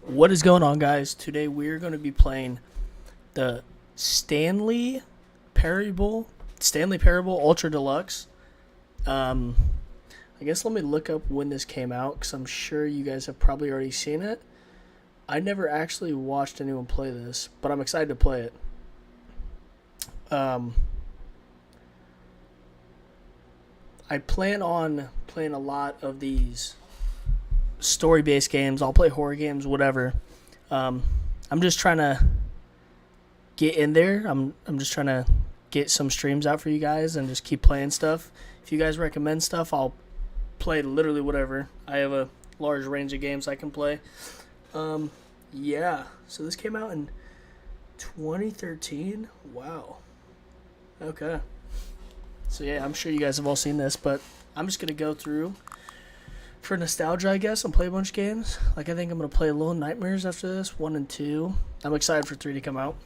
What is going on, guys? Today we're going to be playing the Stanley Parable Ultra Deluxe. I guess let me look up when this came out because I'm sure you guys have probably already seen it. I never actually watched anyone play this, but I'm excited to play it. I plan on playing a lot of these story-based games. I'll play horror games, whatever. I'm just trying to get in there. I'm just trying to get some streams out for you guys and just keep playing stuff. If you guys recommend stuff, I'll play literally whatever. I have a large range of games I can play. Yeah. So this came out in 2013. Wow. Okay. So yeah, I'm sure you guys have all seen this, but I'm just gonna go through for nostalgia, I guess, and play a bunch of games. Like, I think I'm going to play Little Nightmares after this, 1 and 2. I'm excited for 3 to come out.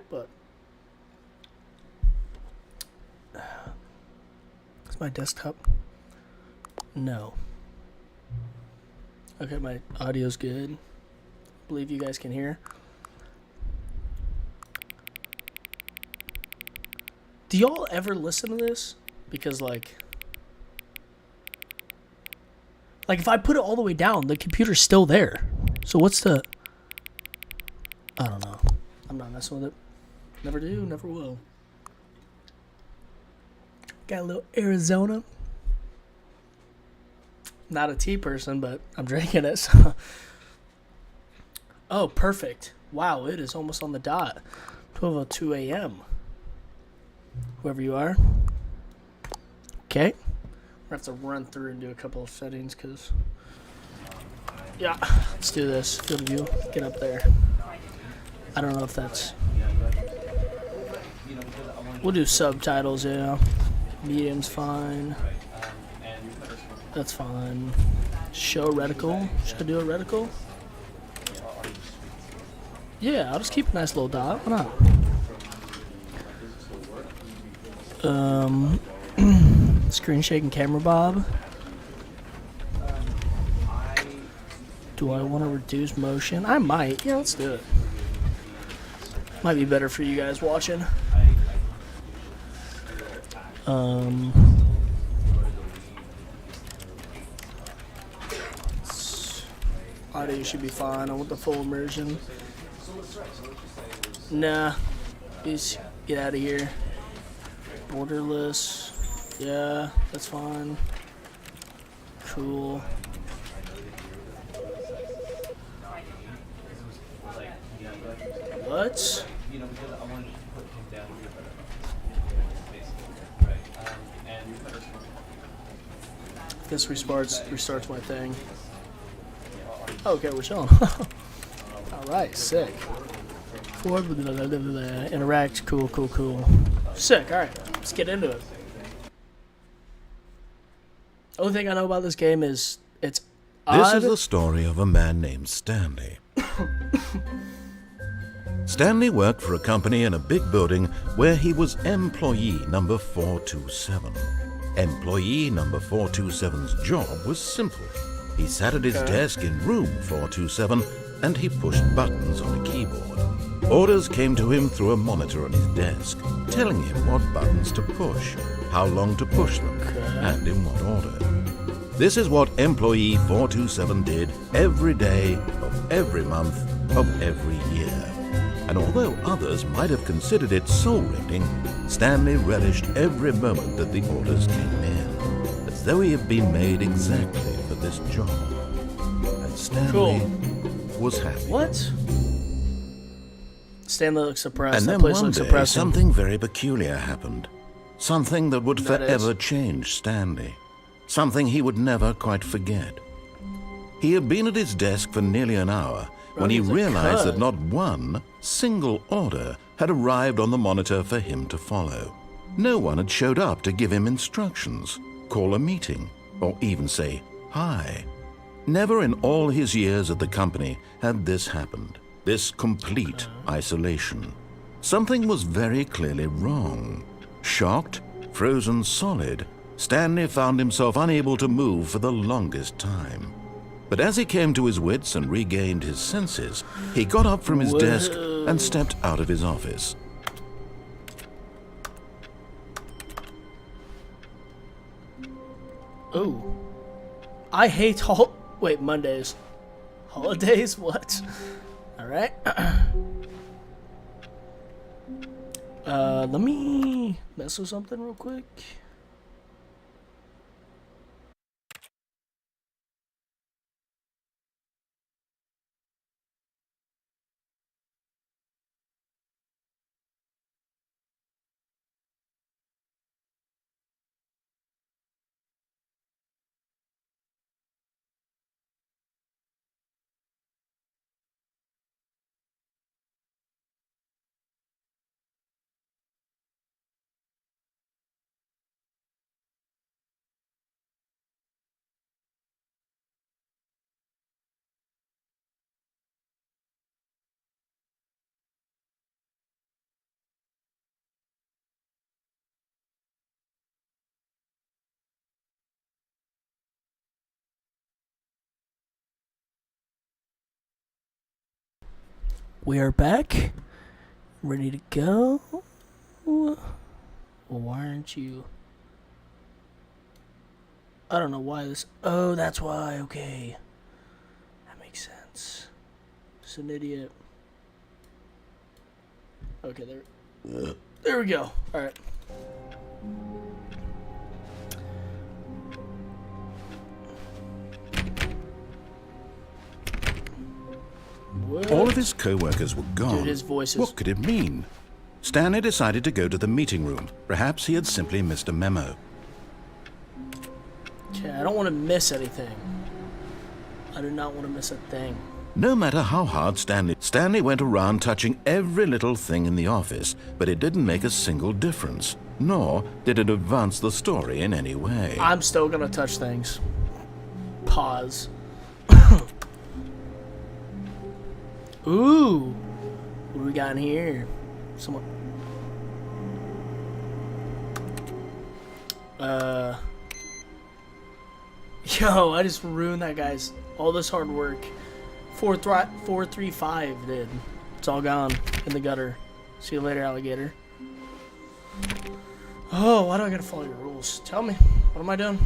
But is my desktop? No. Okay, my audio's good. I believe you guys can hear. Do y'all ever listen to this? Because, like, if I put it all the way down, the computer's still there. So what's the... I don't know. I'm not messing with it. Never do, never will. Got a little Arizona. Not a tea person, but I'm drinking it. So. Oh, perfect. Wow, it is almost on the dot. 12:02 a.m. Whoever you are. Okay. I have to run through and do a couple of settings because, yeah, let's do this. Field of view, get up there. I don't know if that's. We'll do subtitles, yeah. Medium's fine. That's fine. Show reticle. Should I do a reticle? Yeah, I'll just keep a nice little dot. Why not? Screen shaking camera bob. Do I want to reduce motion? I might. Yeah, let's do it. Might be better for you guys watching. Audio should be fine. I want the full immersion. Nah. Just get out of here. Borderless. Yeah, that's fine. Cool. What? Guess restarts my thing. Okay, we're chilling. Alright, sick. Forward, interact, cool. Sick, alright, let's get into it. Only thing I know about this game is it's odd. This is the story of a man named Stanley. Stanley worked for a company in a big building where he was employee number 427. Employee number 427's job was simple. He sat at his desk in room 427 and he pushed buttons on a keyboard. Orders came to him through a monitor on his desk, telling him what buttons to push, how long to push them, and in what order. This is what employee 427 did every day of every month of every year. And although others might have considered it soul-rending, Stanley relished every moment that the orders came in, as though he had been made exactly for this job. And Stanley was happy. What? Stanley looks suppressed. And then one day, something very peculiar happened. Something that would forever change Stanley. Something he would never quite forget. He had been at his desk for nearly an hour when he realized that not one single order had arrived on the monitor for him to follow. No one had showed up to give him instructions, call a meeting, or even say hi. Never in all his years at the company had this happened, this complete isolation. Something was very clearly wrong. Shocked, frozen solid, Stanley found himself unable to move for the longest time. But as he came to his wits and regained his senses, he got up from his desk and stepped out of his office. Oh. I hate Mondays. Holidays? What? Alright. Let me mess with something real quick. We are back. Ready to go. Well, why aren't you? I don't know why this. Oh, that's why. Okay. That makes sense. Just an idiot. Okay, there we go. Alright. What? All of his co-workers were gone. Dude, his voice is... What could it mean? Stanley decided to go to the meeting room. Perhaps he had simply missed a memo. Okay, I don't want to miss anything. I do not want to miss a thing. No matter how hard Stanley went around touching every little thing in the office, but it didn't make a single difference, nor did it advance the story in any way. I'm still gonna touch things. Pause. Ooh, what do we got in here? Someone. Yo, I just ruined that guy's all this hard work. 435 did. It's all gone in the gutter. See you later, alligator. Oh, why do I gotta follow your rules? Tell me, what am I doing?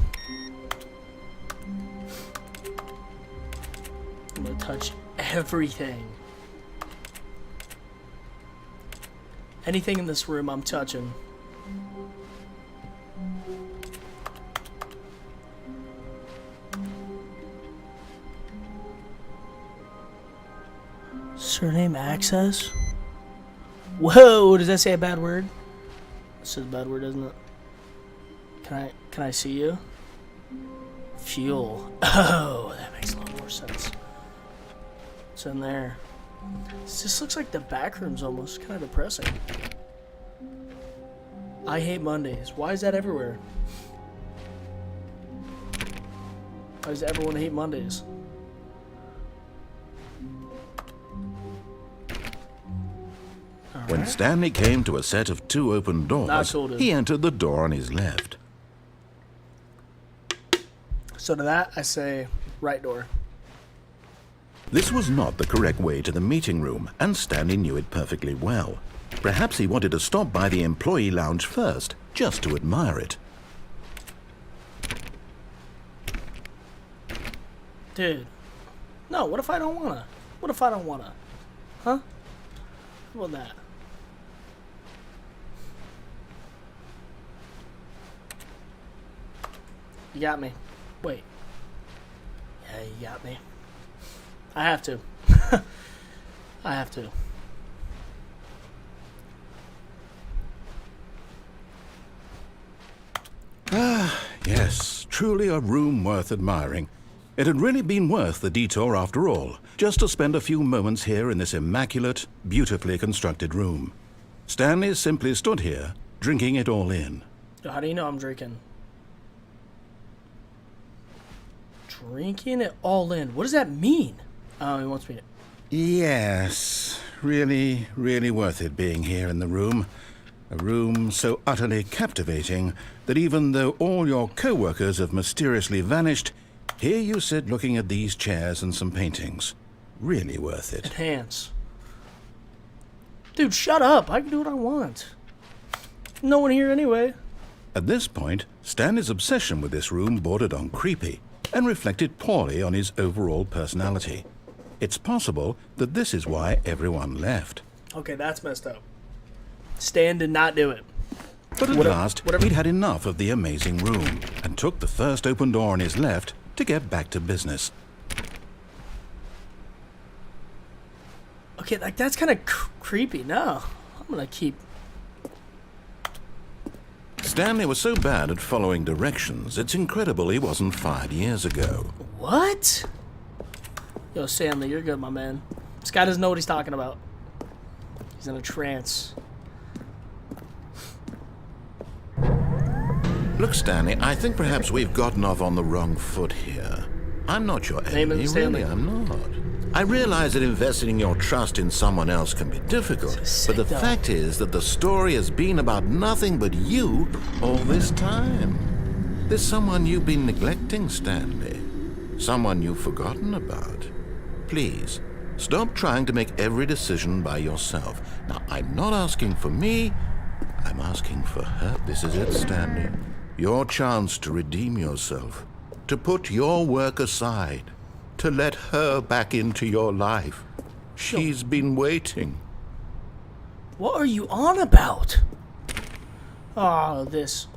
I'm gonna touch everything. Anything in this room, I'm touching. Surname access? Whoa, does that say a bad word? It says a bad word, doesn't it? Can I see you? Fuel. Oh, that makes a lot more sense. What's in there? This looks like the back room's almost kind of depressing. I hate Mondays. Why is that everywhere? Why does everyone hate Mondays? When Stanley came to a set of 2 open doors, he entered the door on his left. So to that, I say right door. This was not the correct way to the meeting room, and Stanley knew it perfectly well. Perhaps he wanted to stop by the employee lounge first, just to admire it. Dude. No, what if I don't wanna? What if I don't wanna? Huh? How about that? You got me. Wait. Yeah, you got me. I have to. I have to. Ah, yes, truly a room worth admiring. It had really been worth the detour after all, just to spend a few moments here in this immaculate, beautifully constructed room. Stanley simply stood here, drinking it all in. How do you know I'm drinking? Drinking it all in. What does that mean? Oh, he wants me to... Yes, really, really worth it being here in the room. A room so utterly captivating that even though all your co-workers have mysteriously vanished, Here you sit looking at these chairs and some paintings. Really worth it. Enhance. Dude, shut up. I can do what I want. No one here anyway. At this point, Stanley's obsession with this room bordered on creepy and reflected poorly on his overall personality. It's possible that this is why everyone left. Okay, that's messed up. Stan did not do it. But at last, he'd had enough of the amazing room and took the first open door on his left to get back to business. Okay, like that's kind of creepy. No, I'm gonna keep. Stanley was so bad at following directions, it's incredible he wasn't fired years ago. What? Yo, Stanley, you're good, my man. This guy doesn't know what he's talking about. He's in a trance. Look, Stanley, I think perhaps we've gotten off on the wrong foot here. I'm not your enemy, really, I'm not. I realize that investing your trust in someone else can be difficult, but the fact is that the story has been about nothing but you all this time. There's someone you've been neglecting, Stanley. Someone you've forgotten about. Please, stop trying to make every decision by yourself. Now, I'm not asking for me, I'm asking for her. This is it, Stanley. Your chance to redeem yourself, to put your work aside, to let her back into your life. She's been waiting. What are you on about? Oh, this.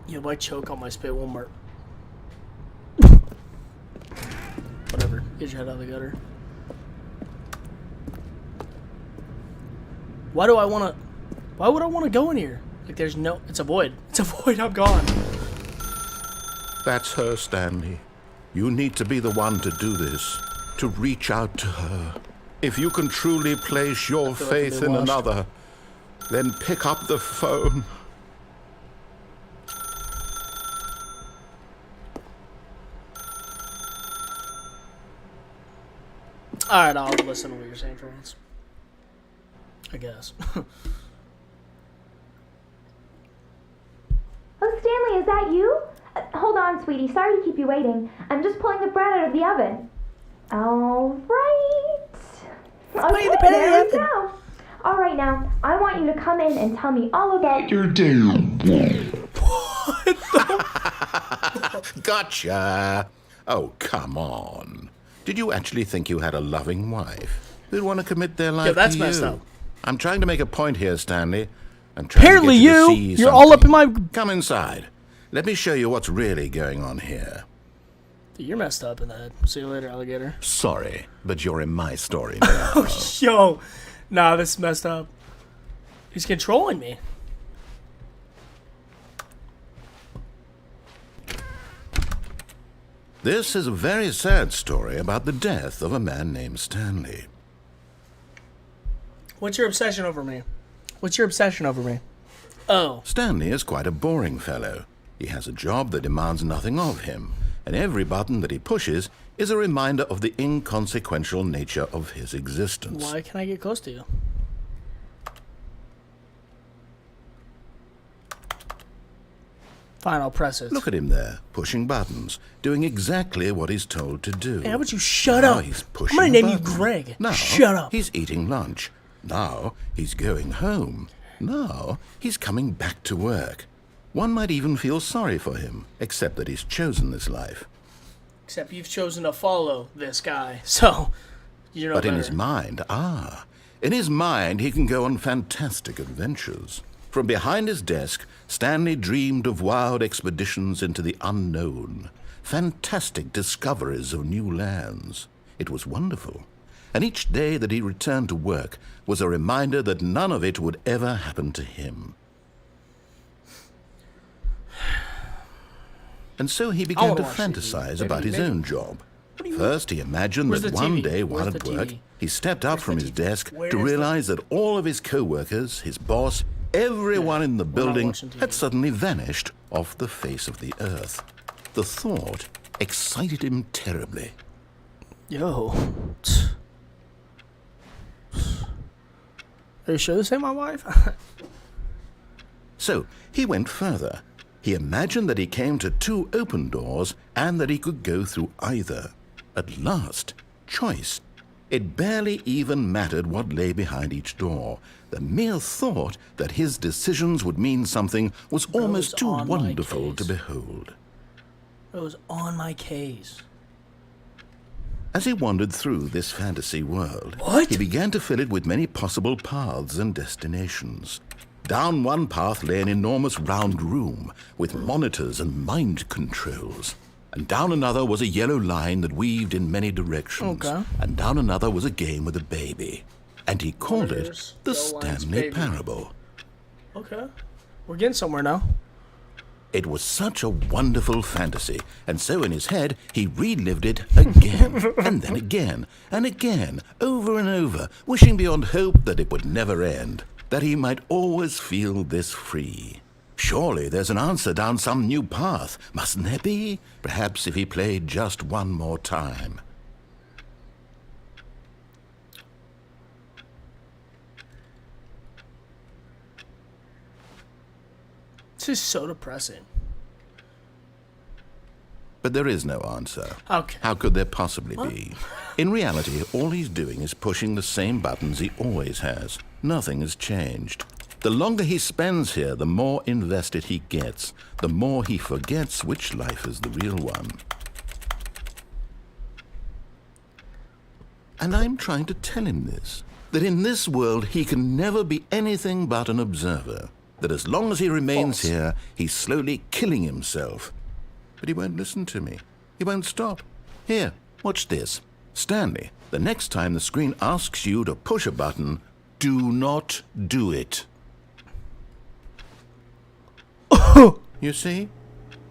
You might choke on my spit, Walmart. Whatever. Get your head out of the gutter. Why would I want to go in here? Like, there's no... It's a void. It's a void. I'm gone. That's her, Stanley. You need to be the one to do this, to reach out to her. If you can truly place your faith in another, then pick up the phone. Alright, I'll listen to what you're saying for once. I guess. Oh, Stanley, is that you? Hold on, sweetie. Sorry to keep you waiting. I'm just pulling the bread out of the oven. All right. Okay, there we go. All right, now, I want you to come in and tell me all about your day. Gotcha. Oh, come on. Did you actually think you had a loving wife who'd want to commit their life to you? That's messed up. I'm trying to make a point here, Stanley. I'm trying Apparently to get you to see you're something. all up in my... Come inside. Let me show you what's really going on here. Dude, you're messed up in the head. See you later, alligator. Sorry, but you're in my story now. Yo. Nah, this is messed up. He's controlling me. This is a very sad story about the death of a man named Stanley. What's your obsession over me? What's your obsession over me? Oh. Stanley is quite a boring fellow. He has a job that demands nothing of him, and every button that he pushes is a reminder of the inconsequential nature of his existence. Why can't I get close to you? Fine, I'll press it. Look at him there, pushing buttons, doing exactly what he's told to do. Hey, how about you shut now up? He's pushing I'm gonna name buttons. you Greg. Now Shut up. He's eating lunch. Now he's going home. Now he's coming back to work. One might even feel sorry for him, except that he's chosen this life. Except you've chosen to follow this guy, so you know But better. in his mind, he can go on fantastic adventures. From behind his desk, Stanley dreamed of wild expeditions into the unknown, fantastic discoveries of new lands. It was wonderful. And each day that he returned to work was a reminder that none of it would ever happen to him. And so he began to fantasize about his own job. First, he imagined that one day while at work, he stepped up from his desk to realize that all of his co-workers, his boss, everyone in the building had suddenly vanished off the face of the earth. The thought excited him terribly. Yo. Are you sure this ain't my wife? So he went further. He imagined that he came to 2 open doors and that he could go through either. At last, choice. It barely even mattered what lay behind each door. The mere thought that his decisions would mean something was almost too wonderful to behold. It was on my case. As he wandered through this fantasy world, What? he began to fill it with many possible paths and destinations. Down one path lay an enormous round room with monitors and mind controls. And down another was a yellow line that weaved in many directions. Okay. And down another was a game with a baby. And he called it the Stanley Parable. Okay. We're getting somewhere now. It was such a wonderful fantasy, and so in his head he relived it again, and then again, and again, over and over, wishing beyond hope that it would never end, that he might always feel this free. Surely there's an answer down some new path, mustn't there be? Perhaps if he played just one more time. This is so depressing. But there is no answer. Okay. How could there possibly be? In reality, all he's doing is pushing the same buttons he always has. Nothing has changed. The longer he spends here, the more invested he gets, the more he forgets which life is the real one. And I'm trying to tell him this, that in this world he can never be anything but an observer, that as long as he remains False. here, he's slowly killing himself. But he won't listen to me. He won't stop. Here, watch this. Stanley, the next time the screen asks you to push a button, do not do it. You see?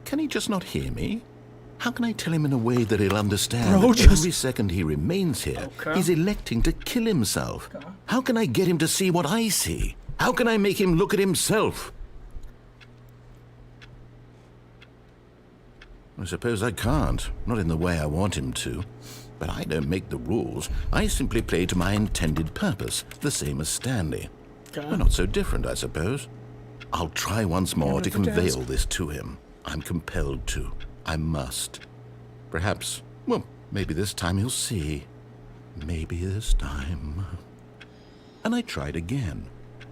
Can he just not hear me? How can I tell him in a way that he'll understand Bro, that just- every second he remains here, Okay. he's electing to kill himself? How can I get him to see what I see? How can I make him look at himself? I suppose I can't, not in the way I want him to. But I don't make the rules. I simply play to my intended purpose, the same as Stanley. Okay. We're not so different, I suppose. I'll try once more to Never the convey desk. all this to him. I'm compelled to. I must. Perhaps, well, maybe this time he'll see. Maybe this time. And I tried again,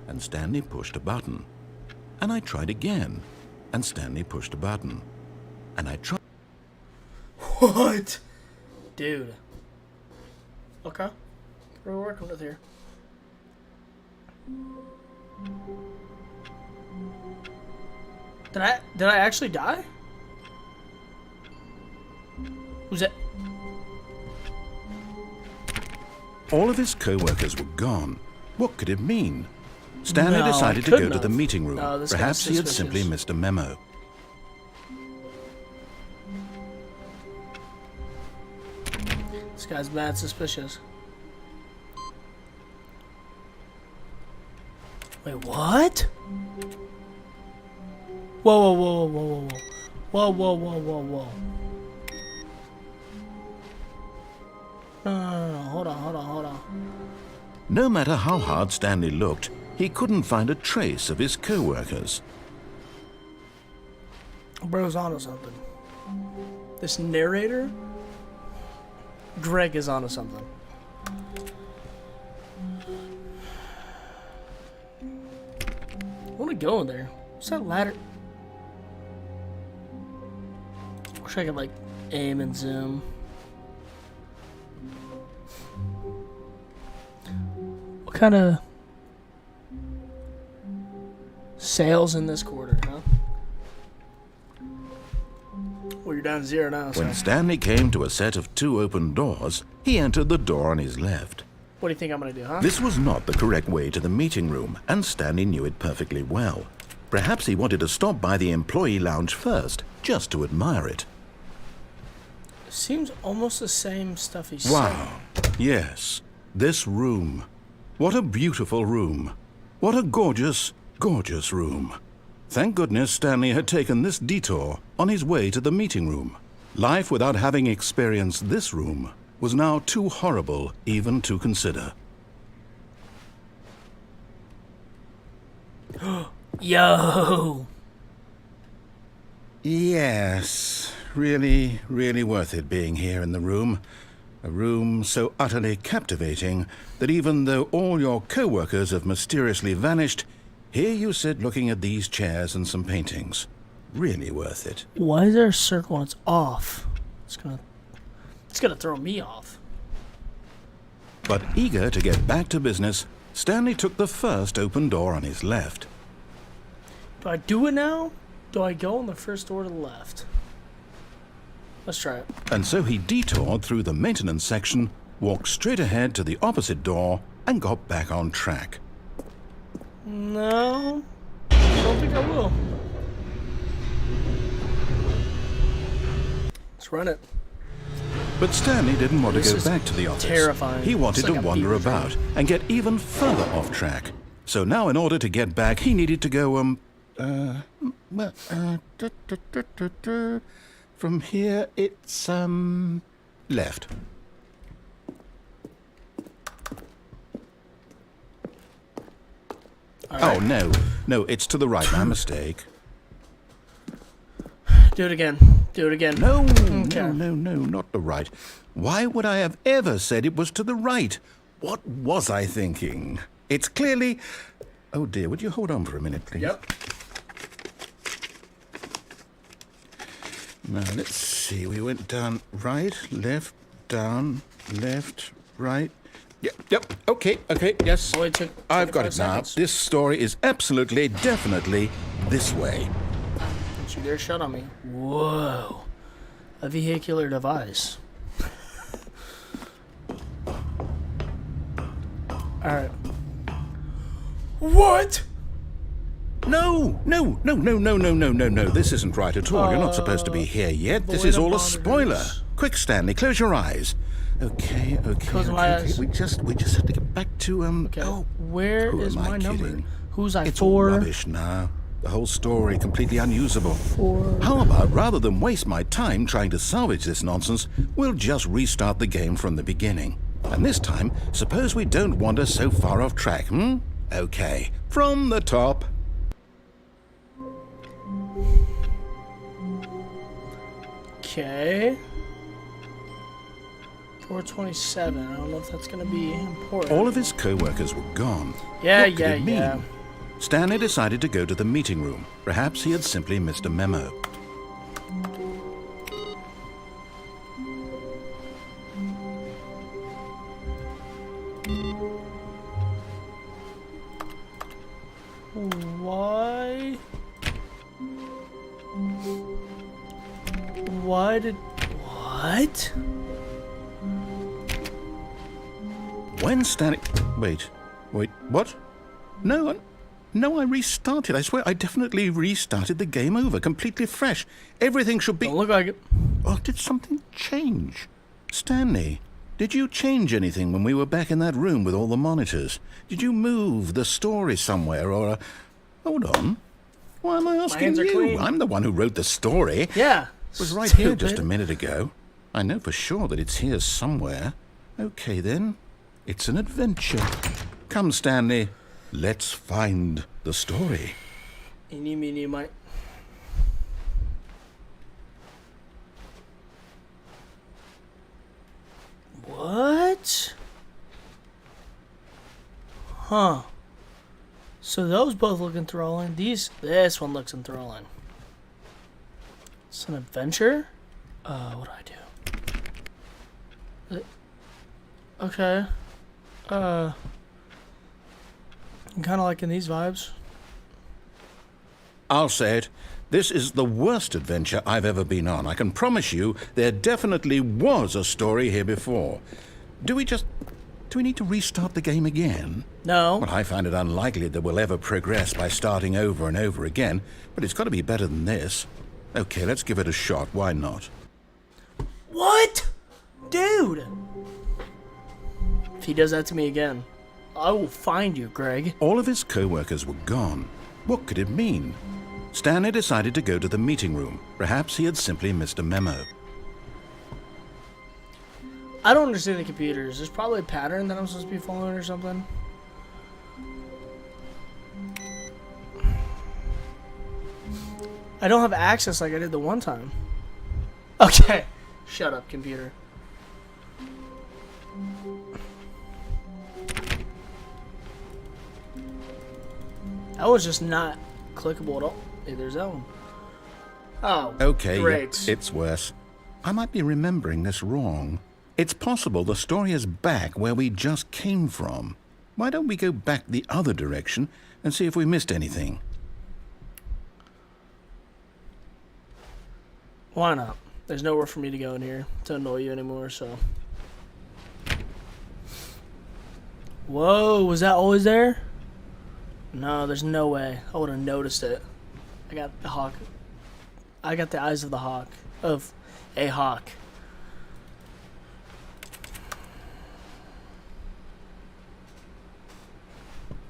and Stanley pushed a button. And I tried again, and Stanley pushed a button. And I tried. What? Dude. Okay. What are we working with here? Did I actually die? Who's that? All of his co-workers were gone. What could it mean? Stanley No, decided it to go couldn't to the have. meeting room. No, this guy's Perhaps he had suspicious. simply missed a memo. This guy's mad suspicious. Wait, what? Whoa, whoa, whoa, whoa, whoa, whoa. Whoa, whoa, whoa, whoa, whoa. No, hold on. No matter how hard Stanley looked, he couldn't find a trace of his co-workers. Bro's onto something. This narrator, Greg, is onto something. I want to go in there. What's that ladder? Wish I could like aim and zoom. What kind of sales in this quarter, huh? Well, you're down 0 now, so When Stanley came to a set of 2 open doors, he entered the door on his left. what do you think I'm gonna do, huh? This was not the correct way to the meeting room, and Stanley knew it perfectly well. Perhaps he wanted to stop by the employee lounge first, just to admire it. Seems almost the same stuff he said. Wow. Yes, this room. What a beautiful room. What a gorgeous, gorgeous room. Thank goodness Stanley had taken this detour on his way to the meeting room. Life without having experienced this room was now too horrible even to consider. Yo! Yes, really, really worth it being here in the room. A room so utterly captivating that even though all your co-workers have mysteriously vanished, here you sit looking at these chairs and some paintings. Really worth it. Why is there a circle and it's off? It's gonna throw me off. But eager to get back to business, Stanley took the first open door on his left. Do I do it now? Do I go on the first door to the left? Let's try it. And so he detoured through the maintenance section, walked straight ahead to the opposite door, and got back on track. No, I don't think I will. Let's run it. But Stanley didn't want This to go is back to the office. terrifying. He wanted It's like to a wander beaver about and get even further off track. So now in order to get back, he needed to go, from here it's, left. Right. Oh, no, it's to the right, my mistake. Do it again. Do it again. No, Okay. no, not the right. Why would I have ever said it was to the right? What was I thinking? It's clearly... Oh dear, would you hold on for a minute, please? Yep. Now, let's see. We went down right, left, down, left, right. Yep, okay, yes. Only took I've got it 25 now. seconds. This story is absolutely, definitely this way. Don't you dare shut on me. Whoa. A vehicular device. Alright. What? No. This isn't right at all. You're not supposed to be here yet. This void is of all a spoiler. boundaries. Quick, Stanley, close your eyes. Okay. Close my eyes. We just have to get back to Okay. Oh, Where who is am I my number? kidding? Who's I it's all for? rubbish now. The whole story completely unusable. For. How about rather than waste my time trying to salvage this nonsense, we'll just restart the game from the beginning. And this time, suppose we don't wander so far off track, Okay, from the top. Okay. 427. I don't know if that's gonna be important. All of his co-workers were gone. Yeah, What could it mean? yeah. Stanley decided to go to the meeting room. Perhaps he had simply missed a memo. Why? Why did... What? When Stanley... Wait, what? No, I restarted. I swear, I definitely restarted the game over, completely fresh. Everything should be... Don't look like it. Oh, did something change? Stanley, did you change anything when we were back in that room with all the monitors? Did you move the story somewhere or... Hold on. Why am I asking hands are you? clean. I'm the one who wrote the story. Yeah. It was right here just a minute ago. I know for sure that it's here somewhere. Okay, then. It's an adventure. Come, Stanley. Let's find the story. Eeny, meeny, miny. What? Huh. So those both look enthralling. This one looks enthralling. It's an adventure? What do I do? Okay. I'm kind of liking these vibes. I'll say it. This is the worst adventure I've ever been on. I can promise you there definitely was a story here before. Do we need to restart the game again? No. Well, I find it unlikely that we'll ever progress by starting over and over again, but it's got to be better than this. Okay, let's give it a shot. Why not? What? Dude! If he does that to me again, I will find you, Greg. All of his co-workers were gone. What could it mean? Stanley decided to go to the meeting room. Perhaps he had simply missed a memo. I don't understand the computers. There's probably a pattern that I'm supposed to be following or something. I don't have access like I did the one time. Okay. Shut up, computer. That was just not clickable at all. Hey, there's that one. Oh, Okay, great. it's worse. I might be remembering this wrong. It's possible the story is back where we just came from. Why don't we go back the other direction and see if we missed anything? Why not? There's nowhere for me to go in here to annoy you anymore, so. Whoa, was that always there? No, there's no way. I would have noticed it. I got the hawk. I got the eyes of the hawk. Of a hawk.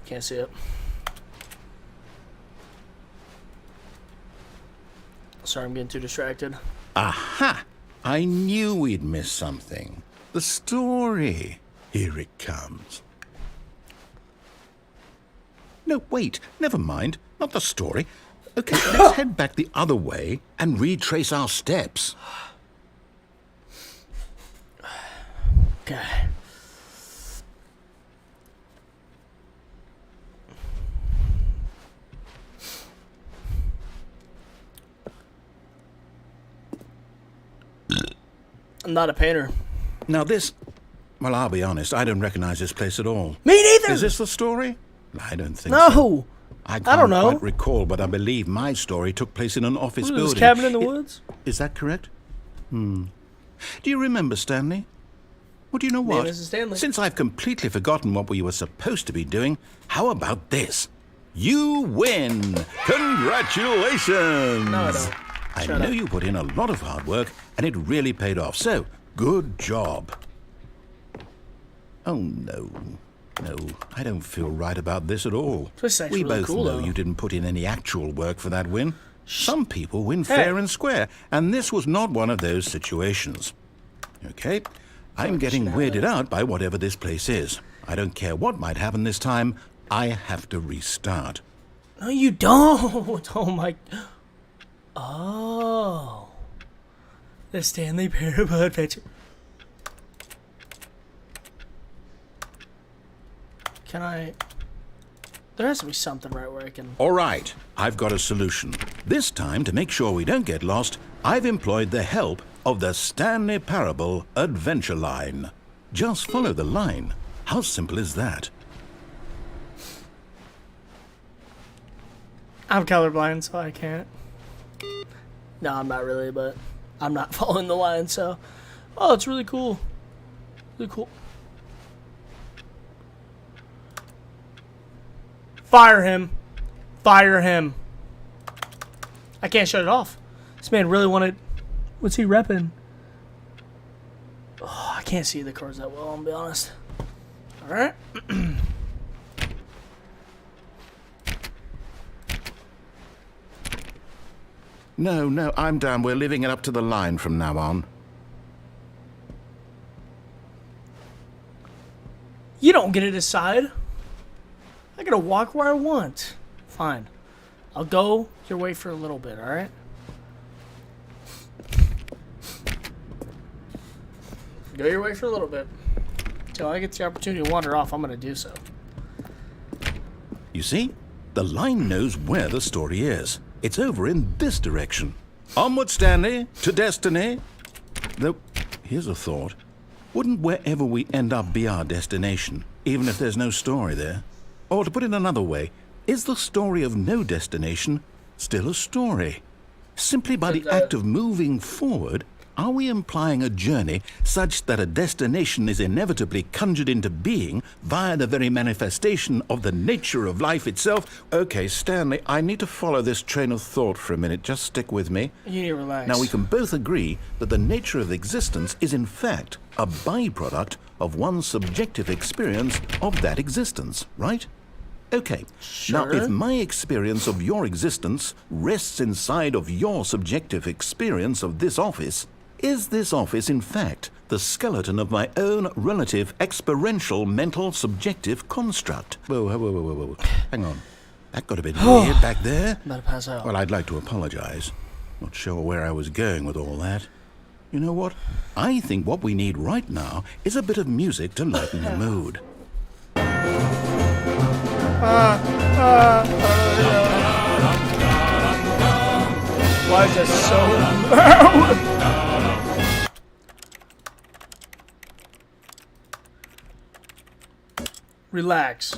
Can't see it. Sorry, I'm getting too distracted. Aha! I knew we'd miss something. The story. Here it comes. No, wait. Never mind. Not the story. Okay, let's head back the other way and retrace our steps. Okay. I'm not a painter. Now this... Well, I'll be honest. I don't recognize this place at all. Me neither! Is this the story? I don't think so. No! I don't know. quite recall, but I believe my story took place in an office What is building. this, cabin in the woods? Is that correct? Do you remember, Stanley? Well, do you know what? Mrs. Stanley. Since I've completely forgotten what we were supposed to be doing, how about this? You win! Congratulations! No, I don't. I Shut know up. you put in a lot of hard work, and it really paid off. So, good job. Oh, no. No, I don't feel right about this at all. This is actually We really both cool, know though. you didn't put in any actual work for that win. Some people win fair and square, and this was not one of those situations. Okay, I'm getting weirded out by whatever this place is. I don't care what might happen this time. I have to restart. No, you don't. Oh my. Oh. The Stanley Parable adventure. Can I? There has to be something right where I can. All right, I've got a solution. This time, to make sure we don't get lost, I've employed the help of the Stanley Parable Adventure Line. Just follow the line. How simple is that? I'm colorblind, so I can't. No, I'm not really, but I'm not following the line, so. Oh, it's really cool. Really cool. Fire him. Fire him. I can't shut it off. This man really wanted... What's he repping? Oh, I can't see the cards that well, I'll be honest. Alright. No, I'm down. We're leaving it up to the line from now on. You don't get to decide. I gotta walk where I want. Fine. I'll go your way for a little bit, alright? Go your way for a little bit. Till I get the opportunity to wander off, I'm gonna do so. You see? The line knows where the story is. It's over in this direction. Onward, Stanley, to destiny. Though, here's a thought. Wouldn't wherever we end up be our destination, even if there's no story there? Or to put it another way, is the story of no destination still a story? Simply by the act of moving forward, are we implying a journey such that a destination is inevitably conjured into being via the very manifestation of the nature of life itself? Okay, Stanley, I need to follow this train of thought for a minute. Just stick with me. You need to relax. Now, we can both agree that the nature of existence is in fact a byproduct of one's subjective experience of that existence, right? Okay, now Sure. if my experience of your existence rests inside of your subjective experience of this office, is this office in fact the skeleton of my own relative experiential mental subjective construct? Whoa. Hang on. That got a bit weird back there. I'm about to pass out. Well, I'd like to apologize. Not sure where I was going with all that. You know what? I think what we need right now is a bit of music to lighten the mood. Why is that so loud? Relax.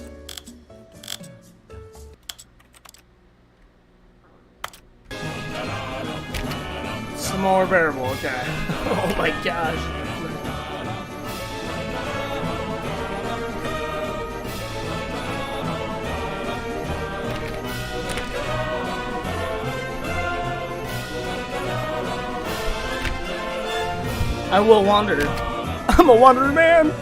Some more variable, okay. Oh my gosh. I will wander. I'm a wandering man.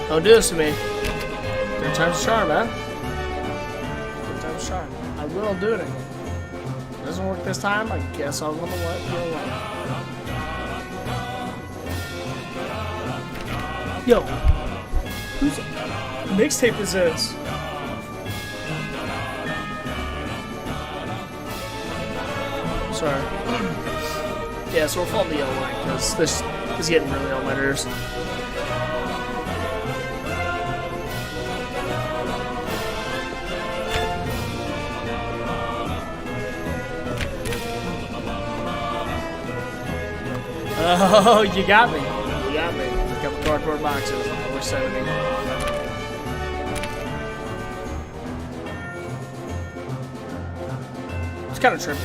Don't do this to me. Third time's a charm, man. Third time's a charm. I will do it again. If it doesn't work this time, I guess I'm gonna let you alone. Yo, whose mixtape is this? Sorry. Yeah, so we're following the yellow line because this is getting really on my nerves. Oh, you got me. You got me. A couple cardboard boxes. We're 70. It's kind of trippy.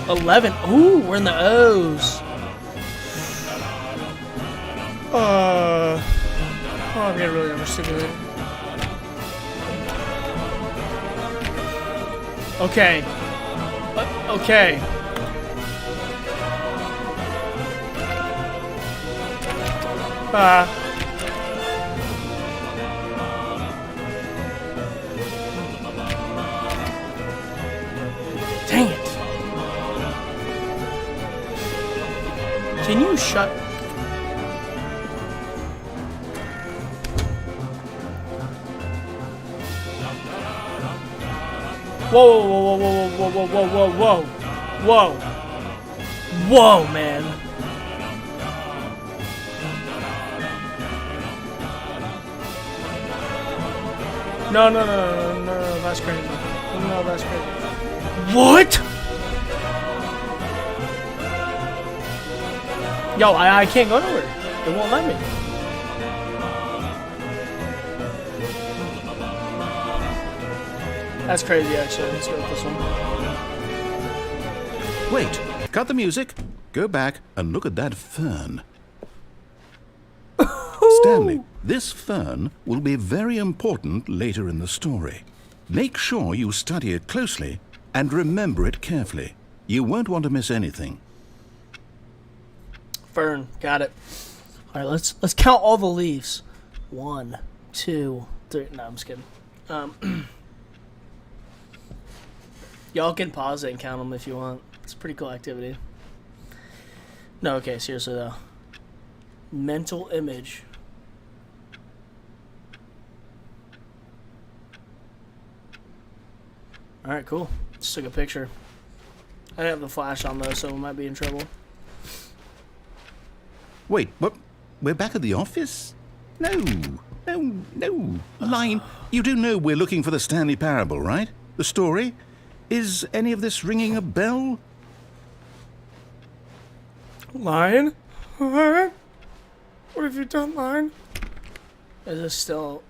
11. Ooh, we're in the O's. Oh, I'm getting really overstimulated. Okay. Okay. Dang it. Can you shut... Whoa, whoa, whoa, whoa, whoa, whoa, whoa, whoa, whoa. Whoa, man. No, no, no, no, no, no, that's crazy. No, that's crazy. What? Yo, I can't go nowhere. It won't let me. That's crazy, actually. Let's go with this one. Wait, cut the music, go back and look at that fern. Stanley, this fern will be very important later in the story. Make sure you study it closely and remember it carefully. You won't want to miss anything. Fern, got it. All right, let's count all the leaves. 1, 2, 3. No, I'm just kidding. Y'all can pause it and count them if you want. It's a pretty cool activity. No, okay, seriously though. Mental image. Alright, cool. Just took a picture. I didn't have the flash on though, so we might be in trouble. Wait, what? We're back at the office? No. Line, you do know we're looking for the Stanley Parable, right? The story? Is any of this ringing a bell? Line? What have you done, Line? Is this still...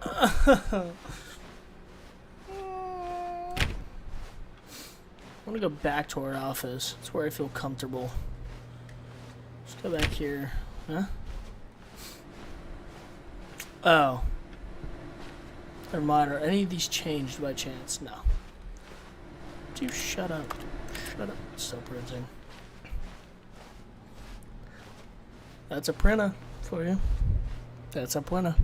I want to go back to our office. It's where I feel comfortable. Let's go back here. Huh? Oh. Never mind. Are any of these changed by chance? No. Dude, shut up. Shut up. It's still printing. That's a printer for you. That's a printer.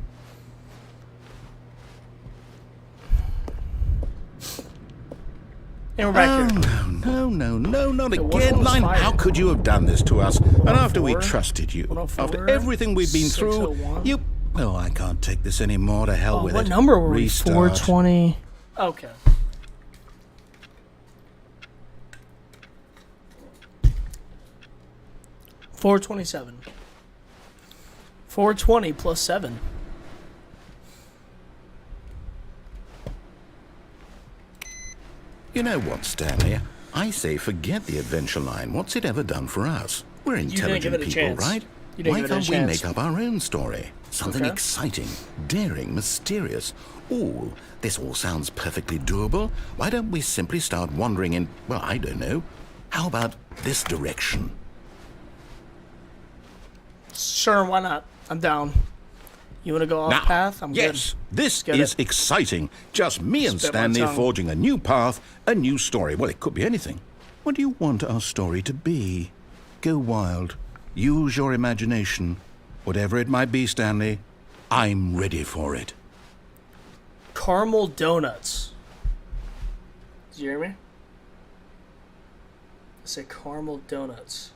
And we're back here. Oh, No, not The again. 104 was Line, fire. how could you have done this to us? And after we 104? trusted you, 104? after everything we've been through, 601? you... Oh, I can't take this anymore. To hell with What it. number were we? Restart. 420. Okay. $427. 420 plus 7. You know what, Stanley? I say forget the adventure line. What's it ever done for us? We're didn't give intelligent it a people, chance. right? You didn't Why give it a can't we chance. make up our own story? Something Okay. exciting, daring, mysterious. Ooh, this all sounds perfectly doable. Why don't we simply start wandering in, well, I don't know. How about this direction? Sure, why not? I'm down. You want to go off Now, path? I'm yes, this Get is it. exciting. Just me and Spit my Stanley tongue. forging a new path, a new story. Well, it could be anything. What do you want our story to be? Go wild. Use your imagination. Whatever it might be, Stanley, I'm ready for it. good. Caramel donuts. Did you hear me? I said caramel donuts.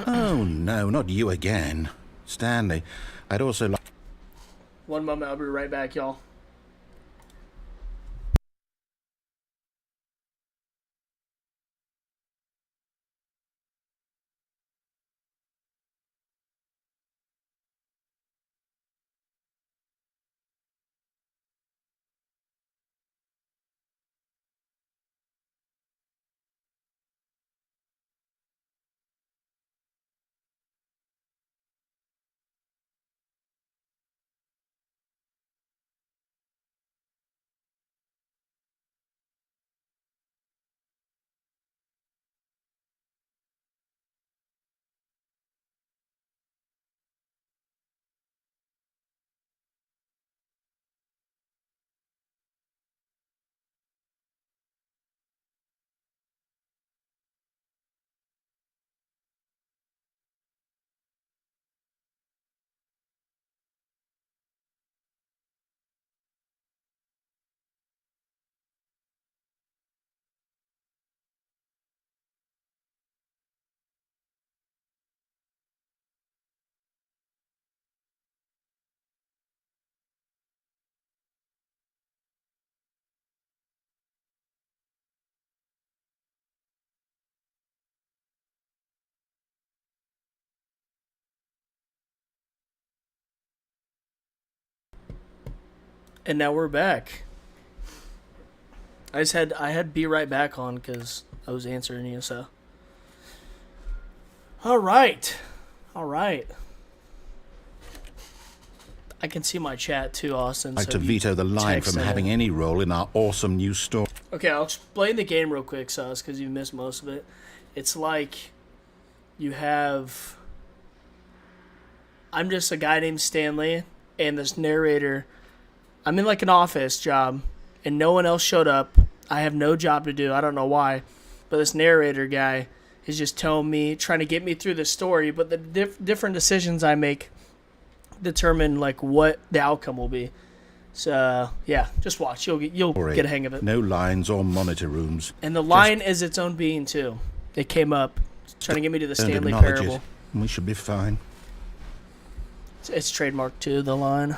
Oh, no, not you again. Stanley, I'd also like... One moment, I'll be right back, y'all. And now we're back. I had be right back on because I was answering you. So, all right. I can see my chat too, Austin. like so to you veto the line text from it. having any role in our awesome new story. Okay, I'll explain the game real quick, Sus, because you missed most of it. It's like you have. I'm just a guy named Stanley, and this narrator. I'm in like an office job, and no one else showed up. I have no job to do. I don't know why, but this narrator guy is just telling me, trying to get me through the story. But the different decisions I make determine like what the outcome will be. So yeah, just watch. You'll get a hang of it. No lines or monitor rooms. And the line is its own being too. It came up trying to get me to the Don't Stanley acknowledge Parable. it. We should be fine. It's trademarked too. The line.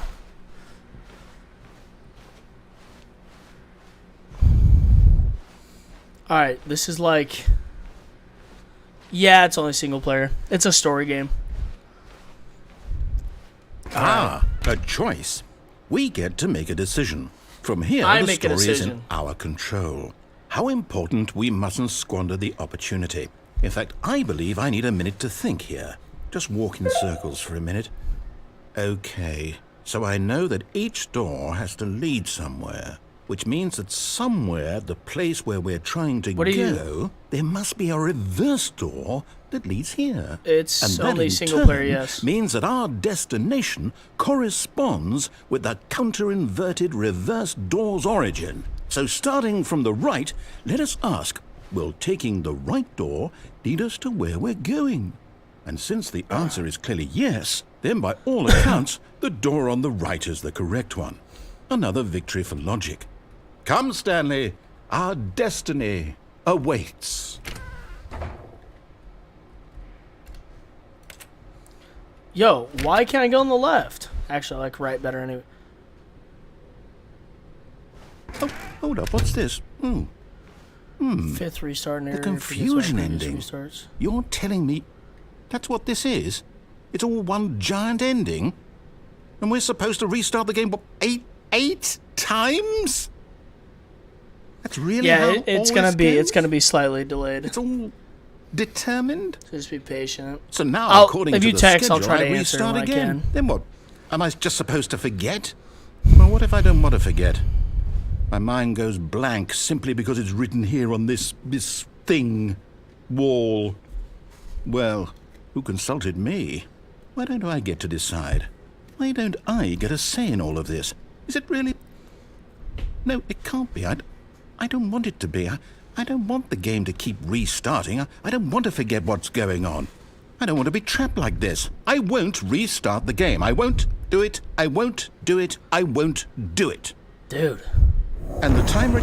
All right, this is like. Yeah, it's only single player. It's a story game. Ah, a choice. We get to make a decision. From here, I the make a story is decision. in our control. How important we mustn't squander the opportunity. In fact, I believe I need a minute to think here. Just walk in circles for a minute. Okay, so I know that each door has to lead somewhere, which means that somewhere, the place where we're trying to What are you- go, there must be a reverse door that leads here. It's And that only in single player, turn yes. means that our destination corresponds with the counter-inverted reverse door's origin. So starting from the right, let us ask, will taking the right door lead us to where we're going? And since the answer is clearly yes, then by all accounts, the door on the right is the correct one. Another victory for logic. Come, Stanley, our destiny awaits. Yo, why can't I go on the left? Actually, I like right better anyway. Oh, hold up, what's this? Fifth restart area. The confusion ending. Restarts. You're telling me that's what this is? It's all one giant ending? And we're supposed to restart the game, what, eight times? That's really how it's all gonna this be goes? it's gonna be slightly delayed. It's all determined? Just be patient. So now, according if to you the text, schedule, I'll try to I answer restart when I again. can. Then what? Am I just supposed to forget? Well, what if I don't want to forget? My mind goes blank simply because it's written here on this thing, wall. Well, who consulted me? Why don't I get to decide? Why don't I get a say in all of this? Is it really? No, it can't be. I don't want it to be. I don't want the game to keep restarting. I don't want to forget what's going on. I don't want to be trapped like this. I won't restart the game. I won't do it. I won't do it. I won't do it. Dude. And the timer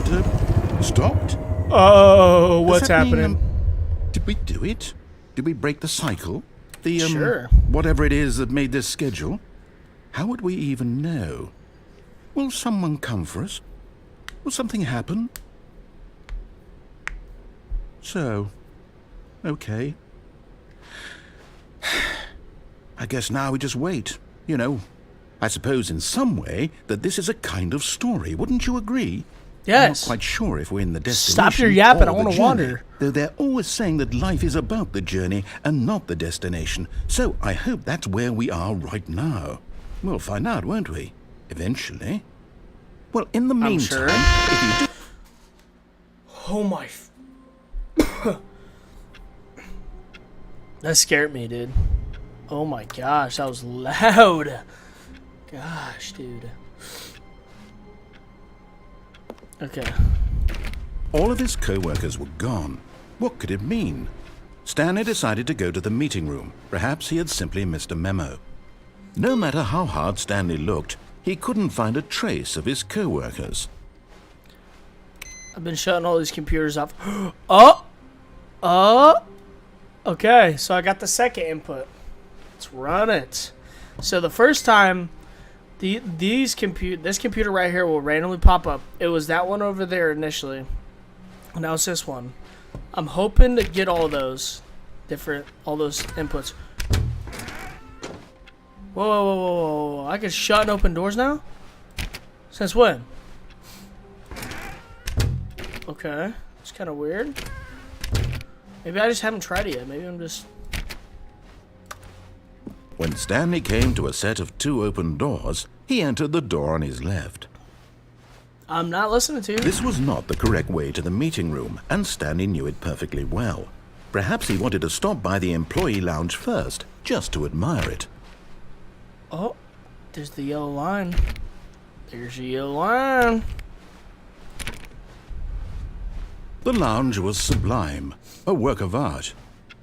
stopped? Oh, Does what's that mean, happening? did we do it? Did we break the cycle? The, Sure. whatever it is that made this schedule? How would we even know? Will someone come for us? Will something happen? So, okay. I guess now we just wait. You know, I suppose in some way that this is a kind of story. Wouldn't you agree? Yes. I'm not quite sure if we're in the destination. Stop your yapping, or I wanna the journey, wander. Though they're always saying that life is about the journey and not the destination. So I hope that's where we are right now. We'll find out, won't we? Eventually. Well, in the meantime, sure. if you do... Oh my. That scared me, dude. Oh my gosh, that was loud. Gosh, dude. Okay. All of his co-workers were gone. What could it mean? Stanley decided to go to the meeting room. Perhaps he had simply missed a memo. No matter how hard Stanley looked, he couldn't find a trace of his co-workers. I've been shutting all these computers off. Oh! Okay, so I got the second input. Let's run it. So the first time, this computer right here will randomly pop up. It was that one over there initially. And now it's this one. I'm hoping to get all those inputs. Whoa. I can shut and open doors now? Since when? Okay. It's kind of weird. Maybe I just haven't tried it yet. Maybe I'm just... When Stanley came to a set of 2 open doors, he entered the door on his left. I'm not listening to you. This was not the correct way to the meeting room, and Stanley knew it perfectly well. Perhaps he wanted to stop by the employee lounge first, just to admire it. Oh, there's the yellow line. There's the yellow line. The lounge was sublime, a work of art.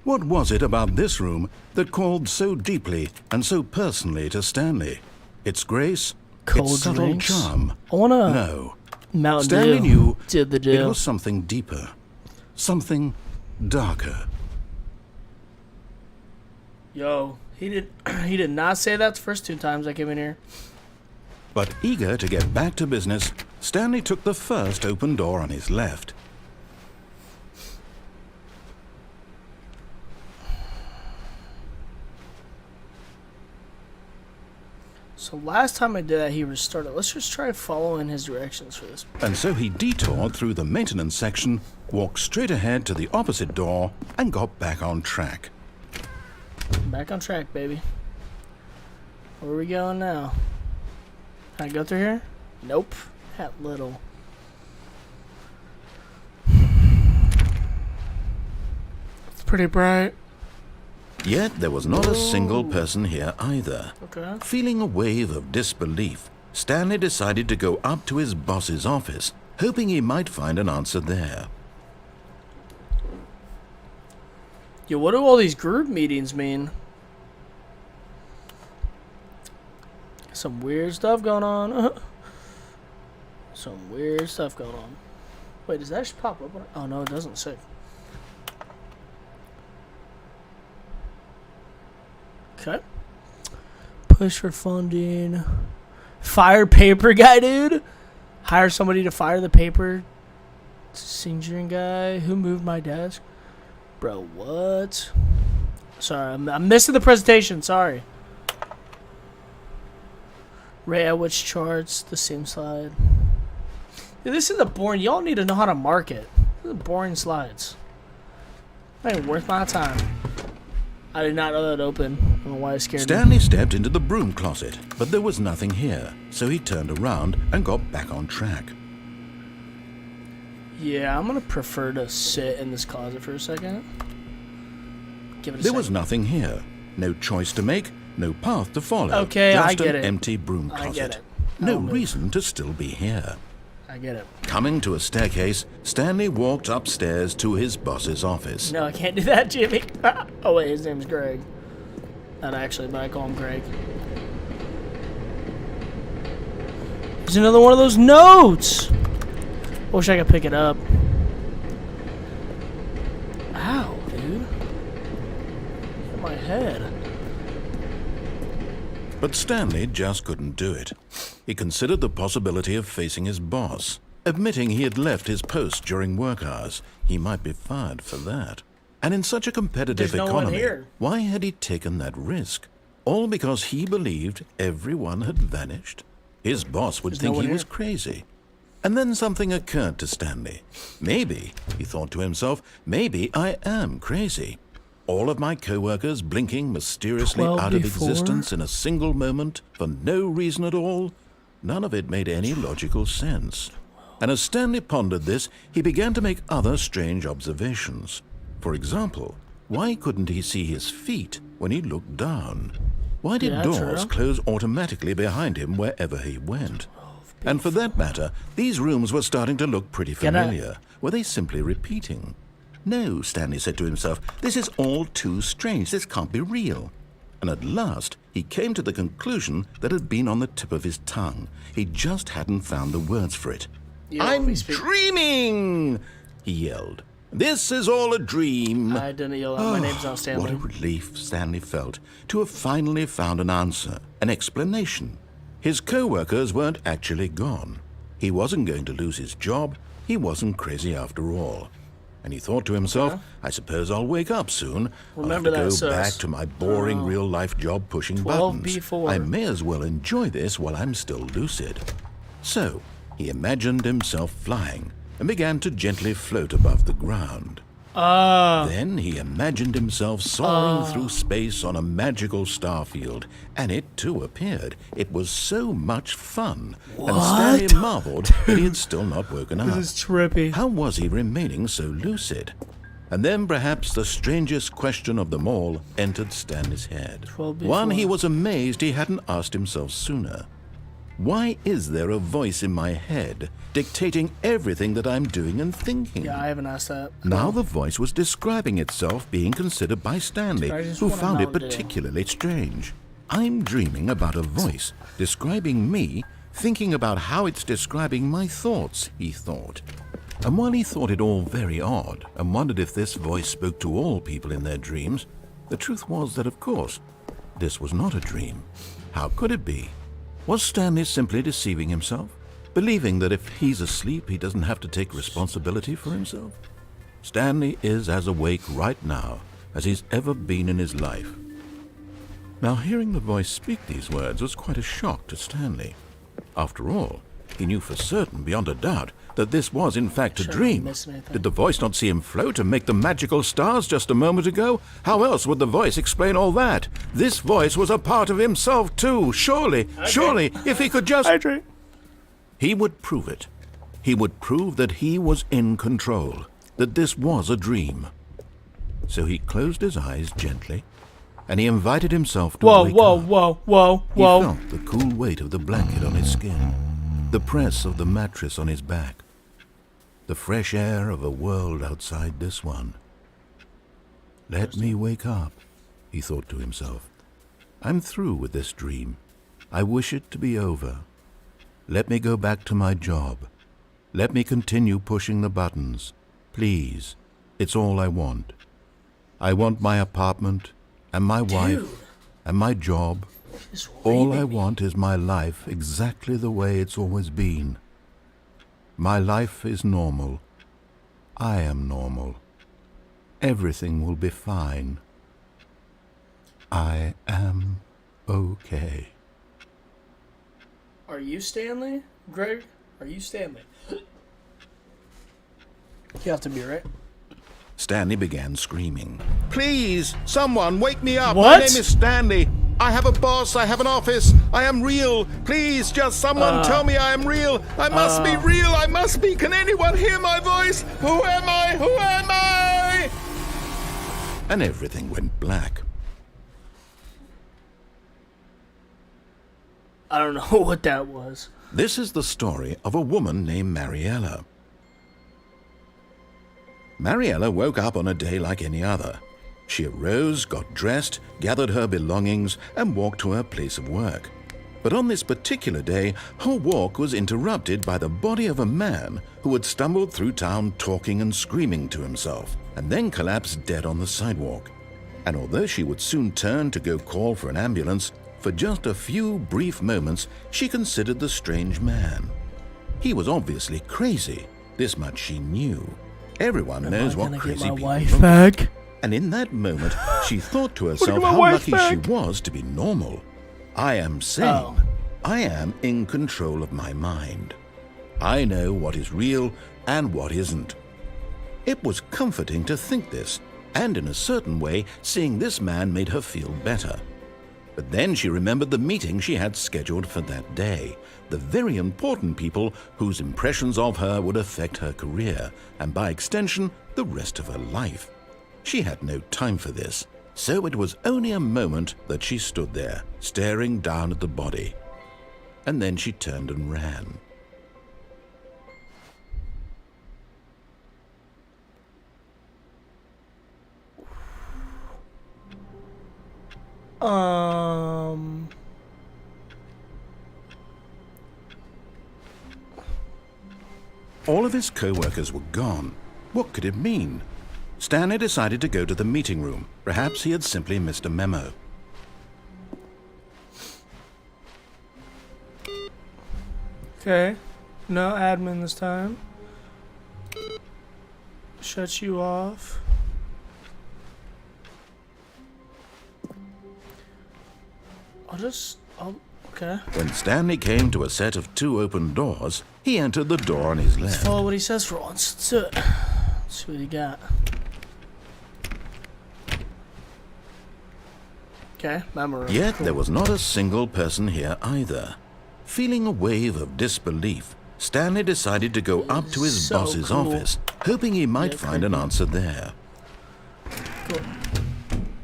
What was it about this room that called so deeply and so personally to Stanley? Its grace? Cold its subtle drinks. charm? I want to No. Mountain Stanley Dew. knew Did the it deal. was something deeper, something darker. Yo, he did not say that the first 2 times I came in here. But eager to get back to business, Stanley took the first open door on his left. So last time I did that, he restarted. Let's just try following his directions for this. And so he detoured through the maintenance section, walked straight ahead to the opposite door, and got back on track. Back on track, baby. Where are we going now? Can I go through here? Nope. That little. It's pretty bright. Yet there was not a single person here either. Okay. Feeling a wave of disbelief, Stanley decided to go up to his boss's office, hoping he might find an answer there. Yo, what do all these group meetings mean? Some weird stuff going on. Some weird stuff going on. Wait, does that just pop up? Oh, no, it doesn't. Sick. Okay. Push for funding. Fire paper guy, dude. Hire somebody to fire the paper. Signature guy. Who moved my desk? Bro, what? Sorry, I'm missing the presentation. Sorry. Rate at which charts. The same slide. Dude, this is the boring. Y'all need to know how to market. This is boring slides. That ain't worth my time. I did not know that open. I don't know why I scared Stanley me. stepped into the broom closet, but there was nothing here, so he turned around and got back on track. Yeah, I'm gonna prefer to sit in this closet for a second. Give it a There second. was nothing here. No choice to make, no path to follow. Okay, just I get an it. empty broom I closet. get it. No I'll move. reason to still be here. I get it. Coming to a staircase, Stanley walked upstairs to his boss's office. No, I can't do that, Jimmy. Oh, wait, his name's Greg. Not actually, but I call him Greg. There's another one of those notes! Wish I could pick it up. Ow, dude. Hit my head. But Stanley just couldn't do it. He considered the possibility of facing his boss. Admitting he had left his post during work hours, he might be fired for that. And in such a competitive There's no one economy, here. why had he taken that risk? All because he believed everyone had vanished? His boss would There's think no one he was here. crazy. And then something occurred to Stanley. Maybe, he thought to himself, maybe I am crazy. All of my co-workers blinking mysteriously 12 out of before. existence in a single moment for no reason at all? None of it made any logical sense. And as Stanley pondered this, he began to make other strange observations. For example, why couldn't he see his feet when he looked down? Why did Yeah, doors true. close automatically behind him wherever he went? And for that matter, these rooms were starting to look pretty Get out. familiar. Were they simply repeating? No, Stanley said to himself, this is all too strange. This can't be real. And at last, he came to the conclusion that had been on the tip of his tongue. He just hadn't found the words for it. You don't let I'm me speak. dreaming, he yelled. This is all a dream. I didn't yell out. My name's not What Stanley. a relief Stanley felt to have finally found an answer, an explanation. His co-workers weren't actually gone. He wasn't going to lose his job. He wasn't crazy after all. And he thought to himself, I suppose I'll wake up soon. Remember I'll have that, to go back sus. to my boring real-life job pushing 12 buttons. before. I may as well enjoy this while I'm still lucid. So, he imagined himself flying and began to gently float above the ground. Then he imagined himself soaring through space on a magical starfield, and it too appeared. It was so much fun. And Stanley marveled that he had still not woken up. This is trippy. How was he remaining so lucid? And then perhaps the strangest question of them all entered Stanley's head. 12 One he before. was amazed he hadn't asked himself sooner. Why is there a voice in my head dictating everything that I'm doing and thinking? Yeah, I haven't asked that. Now the voice was describing itself being considered by Stanley, I just who want a found it Mountain Dew. particularly strange. I'm dreaming about a voice describing me, thinking about how it's describing my thoughts, he thought. And while he thought it all very odd and wondered if this voice spoke to all people in their dreams, the truth was that, of course, this was not a dream. How could it be? Was Stanley simply deceiving himself, believing that if he's asleep, he doesn't have to take responsibility for himself? Stanley is as awake right now as he's ever been in his life. Now, hearing the voice speak these words was quite a shock to Stanley. After all, he knew for certain, beyond a doubt, that this was in fact a Sure, I'm dream. missing anything. Did the voice not see him float and make the magical stars just a moment ago? How else would the voice explain all that? This voice was a part of himself too. Surely, if he could just... He would prove it. He would prove that he was in control, that this was a dream. So he closed his eyes gently, and he invited himself to wake up. He felt the cool weight of the blanket on his skin, the press of the mattress on his back, the fresh air of a world outside this one. Let me wake up, he thought to himself. I'm through with this dream. I wish it to be over. Let me go back to my job. Let me continue pushing the buttons. Please, it's all I want. I want my apartment, and my wife, and my job. All I want is my life exactly the way it's always been. My life is normal. I am normal. Everything will be fine. I am okay. Are you Stanley? Greg? Are you Stanley? You have to be, right? Stanley began screaming. Please, someone wake me up. What? My name is Stanley. I have a boss. I have an office. I am real. Please, just someone tell me I am real. I must be real. I must be. Can anyone hear my voice? Who am I? Who am I? And everything went black. I don't know what that was. This is the story of a woman named Mariella. Mariella woke up on a day like any other. She arose, got dressed, gathered her belongings, and walked to her place of work. But on this particular day, her walk was interrupted by the body of a man who had stumbled through town talking and screaming to himself, and then collapsed dead on the sidewalk. And although she would soon turn to go call for an ambulance, for just a few brief moments she considered the strange man. He was obviously crazy. This much she knew. Everyone knows what crazy people look like. And in that moment, she thought to herself how lucky she was to be normal. I am sane. I am in control of my mind. I know what is real and what isn't. It was comforting to think this, and in a certain way, seeing this man made her feel better. But then she remembered the meeting she had scheduled for that day, the very important people whose impressions of her would affect her career, and by extension, the rest of her life. She had no time for this, so it was only a moment that she stood there, staring down at the body. And then she turned and ran. All of his co-workers were gone. What could it mean? Stanley decided to go to the meeting room. Perhaps he had simply missed a memo. Okay. No admin this time. Shut you off. Okay. When Stanley came to a set of 2 open doors, he entered the door on his left. Follow what he says for once. Let's do it. Let's see what he got. Okay, memory. Yet cool. there was not a single person here either. Feeling a wave of disbelief, Stanley decided to go up to his So boss's cool. office, hoping he might find an answer there. Cool.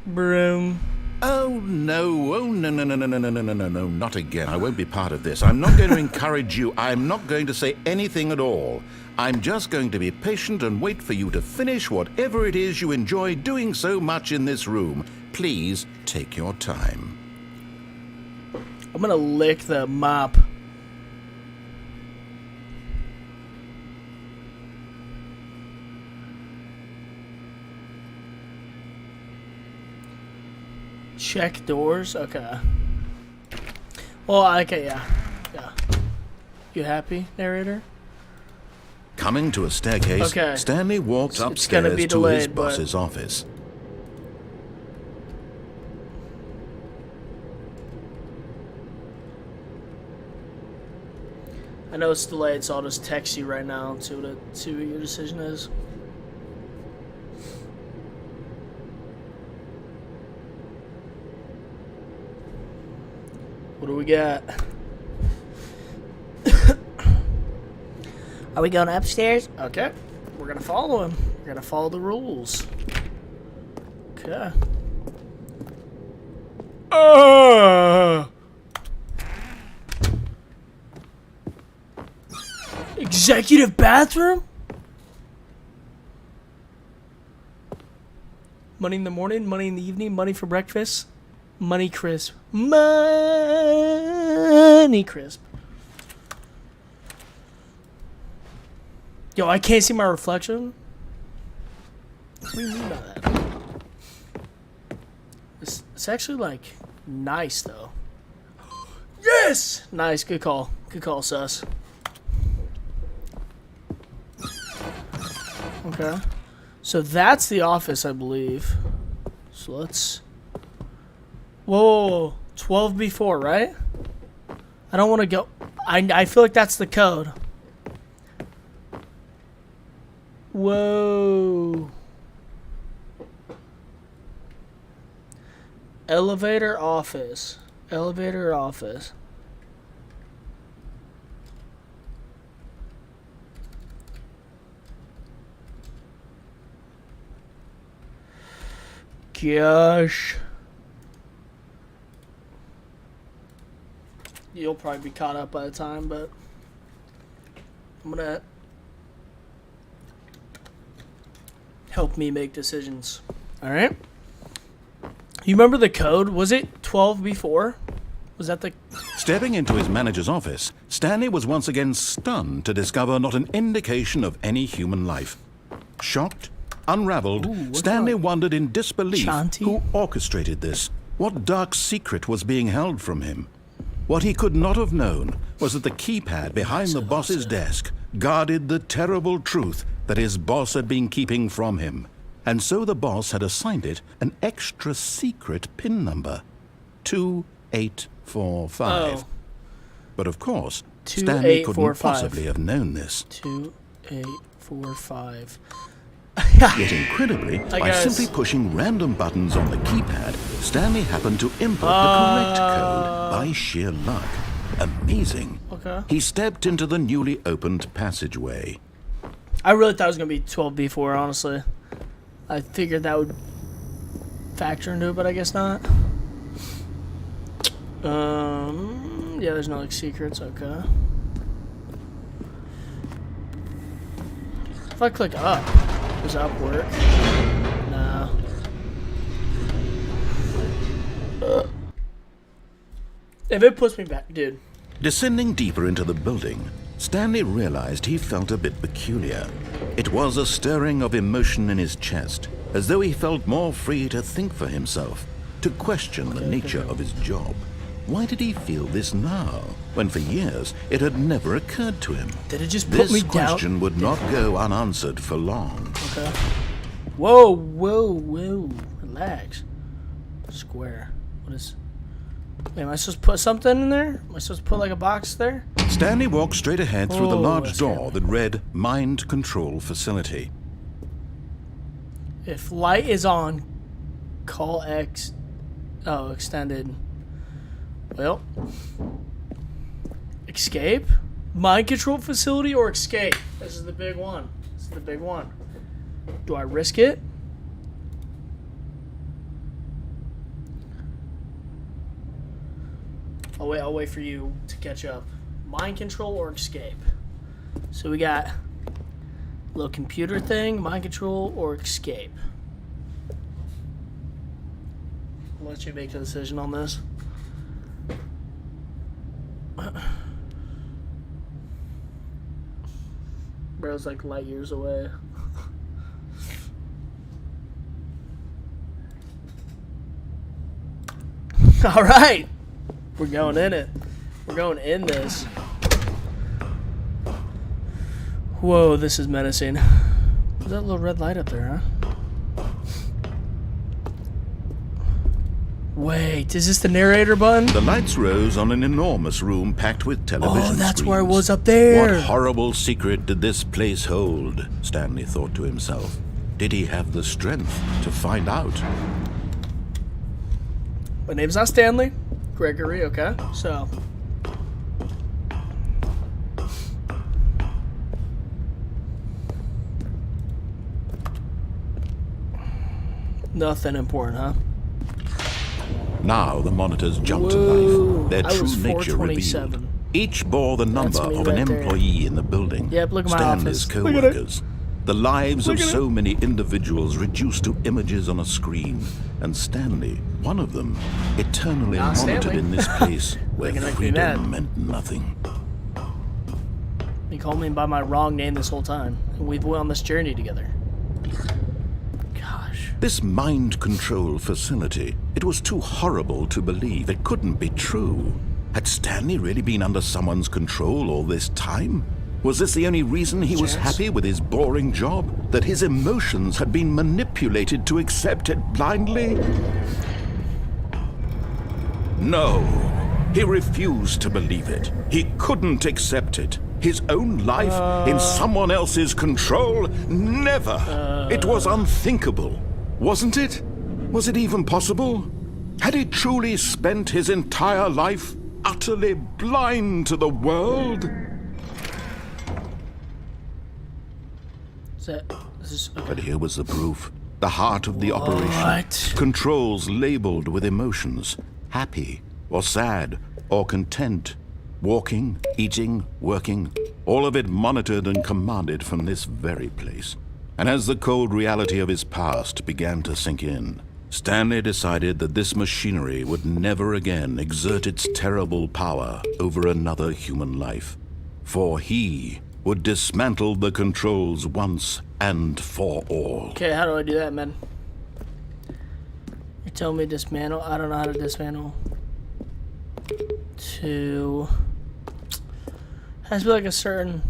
Broom. Oh no, no, not again. I won't be part of this. I'm not going to encourage you. I'm not going to say anything at all. I'm just going to be patient and wait for you to finish whatever it is you enjoy doing so much in this room. Please take your time. I'm gonna lick the mop. Check doors? Okay. Well, okay, yeah. You happy, narrator? Coming to a staircase, Okay. Stanley walked It's gonna upstairs be to delayed, his but- boss's office. I know it's delayed, so I'll just text you right now and see what your decision is. What do we got? Are we going upstairs? Okay. We're gonna follow him. We're gonna follow the rules. Okay. Executive bathroom? Money in the morning, money in the evening, money for breakfast, money crisp. Money crisp. Yo, I can't see my reflection. What do you mean by that? It's actually, like, nice, though. Yes! Nice, good call. Good call, sus. Okay. So that's the office, I believe. So let's... Whoa, 12 before, right? I don't want to go... I feel like that's the code. Whoa. Elevator office. Elevator office. Gosh. You'll probably be caught up by the time, but I'm gonna help me make decisions. Alright? You remember the code? Was it 12 before? Was that the... Stepping into his manager's office, Stanley was once again stunned to discover not an indication of any human life. Shocked, unraveled, Stanley wondered in disbelief who orchestrated this. What dark secret was being held from him? What he could not have known was that the keypad behind the boss's desk guarded the terrible truth that his boss had been keeping from him. And so the boss had assigned it an extra secret PIN number, 2845. Oh. But of course, Stanley couldn't 2845. possibly have known this. 2845. Yet incredibly, by guess. simply pushing random buttons on the keypad, Stanley happened to input the correct code by sheer luck. Amazing. Okay. He stepped into the newly opened passageway. I really thought it was going to be 12 before, honestly. I figured that would factor into it, but I guess not. Yeah, there's no, like, secrets. Okay. If I click up, does up work? No. If it puts me back, dude. Descending deeper into the building, Stanley realized he felt a bit peculiar. It was a stirring of emotion in his chest, as though he felt more free to think for himself, to question the nature of his job. Why did he feel this now, when for years it had never occurred to him? Did it just put me This down? question would not go unanswered for long. Okay. Whoa, whoa, whoa. Relax. Square. What is... Wait, am I supposed to put something in there? Am I supposed to put, like, a box there? Stanley walked straight ahead through the Oh, large that's door scary. that read Mind Control Facility. If light is on, call X... Oh, extended. Well. Escape? Mind control facility or escape? This is the big one. This is the big one. Do I risk it? I'll wait for you to catch up. Mind control or escape? So we got a little computer thing, mind control or escape. I'll let you make the decision on this. Bro's like light years away. All right. We're going in it. We're going in this. Whoa, this is menacing. What's that little red light up there, huh? Wait, is this the narrator button? The lights rose on an enormous room packed with television Oh, that's screens. where I was up there. What horrible secret did this place hold? Stanley thought to himself. Did he have the strength to find out? My name's not Stanley. Gregory, okay? So. Nothing important, huh? Now the monitors jumped to Whoa, life, their I true was nature 427. revealed. Each bore the number That's me of an right there. employee in the building. Yep, look at my Stanley's office. Look at it. co-workers. The lives of so many individuals reduced to images on a screen, and Stanley, one of them, eternally monitored Stanley. in this place where They're gonna make me freedom mad. meant nothing. You called me by my wrong name this whole time, and we've went on this journey together. Gosh. This mind control facility, it was too horrible to believe. It couldn't be true. Had Stanley really been under someone's control all this time? Was this the only reason he was happy with his boring job? That his emotions had been manipulated to accept it blindly? No. He refused to believe it. He couldn't accept it. His own life in someone else's control? Never. It was unthinkable. Wasn't it? Was it even possible? Had he truly spent his entire life utterly blind to the world? But here was the proof. The heart of the operation. Controls labeled with emotions. Happy, or sad, or content. Walking, eating, working. All of it monitored and commanded from this very place. And as the cold reality of his past began to sink in, Stanley decided that this machinery would never again exert its terrible power over another human life. For he would dismantle the controls once and for all. Okay, how do I do that, man? You're telling me dismantle? I don't know how to dismantle. Has to be like a certain...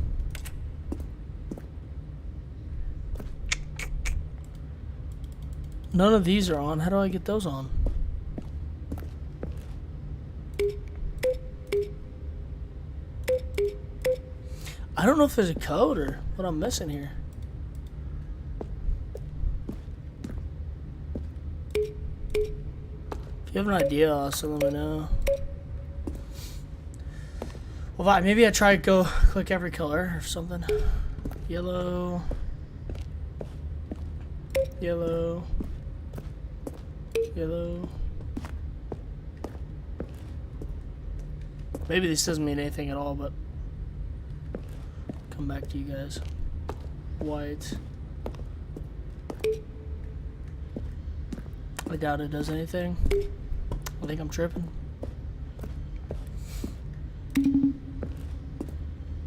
None of these are on. How do I get those on? I don't know if there's a code or what I'm missing here. If you have an idea, also let me know. Well, fine, maybe I try to go click every color or something. Yellow. Yellow. Yellow. Maybe this doesn't mean anything at all, but come back to you guys. White. I doubt it does anything. I think I'm tripping.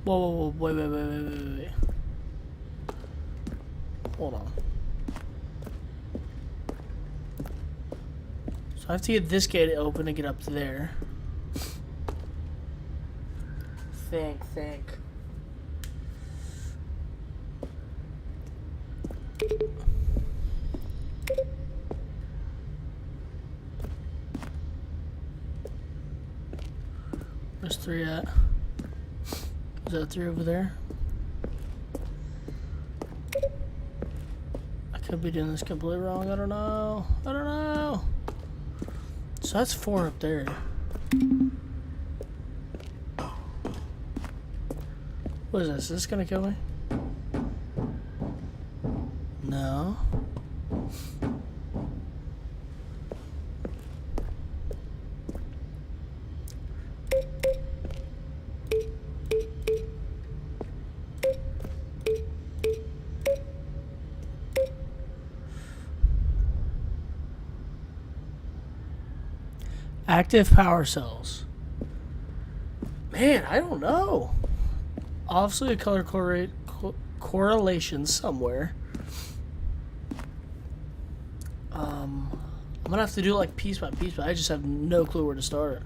Whoa, wait. Hold on. So I have to get this gate open to get up there. Think. Where's 3 at? Is that 3 over there? I could be doing this completely wrong. I don't know. So that's 4 up there. What is this? Is this gonna kill me? No. Active power cells. Man, I don't know. Obviously a color correlation somewhere. I'm gonna have to do it like piece by piece, but I just have no clue where to start.